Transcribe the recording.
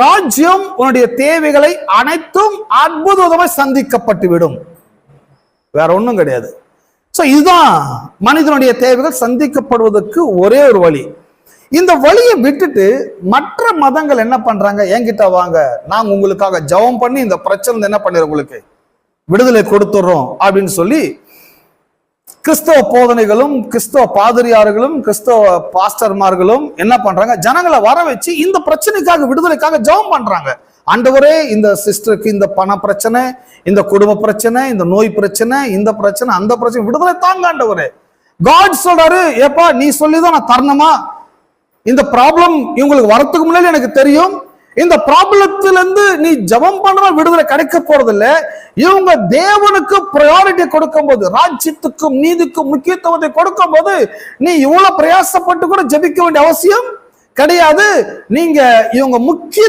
ராஜ்யம் உன்னுடைய தேவைகளை அனைத்தும் அற்புதமாய் சந்திக்கப்பட்டுவிடும். வேற ஒண்ணும் கிடையாது. சோ இதுதான் மனிதனுடைய தேவைகள் சந்திக்கப்படுவதற்கு ஒரே ஒரு வழி. இந்த வழியை விட்டுட்டு மற்ற மதங்கள் என்ன பண்றாங்க, என்கிட்ட வாங்க, நாங்க உங்களுக்காக ஜெபம் பண்ணி இந்த பிரச்சனை என்ன பண்ணிடுறோம், உங்களுக்கு விடுதலை கொடுத்துடுறோம் அப்படின்னு சொல்லி கிறிஸ்தவ போதனைகளும் கிறிஸ்தவ பாதிரியார்களும் கிறிஸ்தவ பாஸ்டர்மார்களும் என்ன பண்றாங்க, ஜனங்களை வர வச்சு இந்த பிரச்சனைக்காக விடுதலைக்காக ஜெபம் பண்றாங்க. ஆண்டவரே, இந்த சிஸ்டருக்கு இந்த பண பிரச்சனை, இந்த குடும்ப பிரச்சனை, இந்த நோய் பிரச்சனை, இந்த பிரச்சனை, அந்த பிரச்சனை, விடுதலை தாங்க ஆண்டவரே. காட் சொல்றாரு, ஏப்பா நீ சொல்லிதான் நான் தரணுமா? இந்த ப்ராப்ளம் இவங்களுக்கு வரத்துக்கு முன்னாடி எனக்கு தெரியும். இந்த ப்ராப்ளத்திலிருந்து நீ ஜெபம் பண்ற விடுதலை கிடைக்க போறது இல்ல. இவங்க தேவனுக்கு ப்ரையாரிட்டி கொடுக்கும் போது, ராஜ்யத்துக்கும் நீதிக்கும் முக்கியத்துவத்தை கொடுக்கும் போது நீ இவ்வளவு பிரயாசப்பட்டு கூட ஜெபிக்க வேண்டிய அவசியம் கிடையாது. நீங்க இவங்க முக்கிய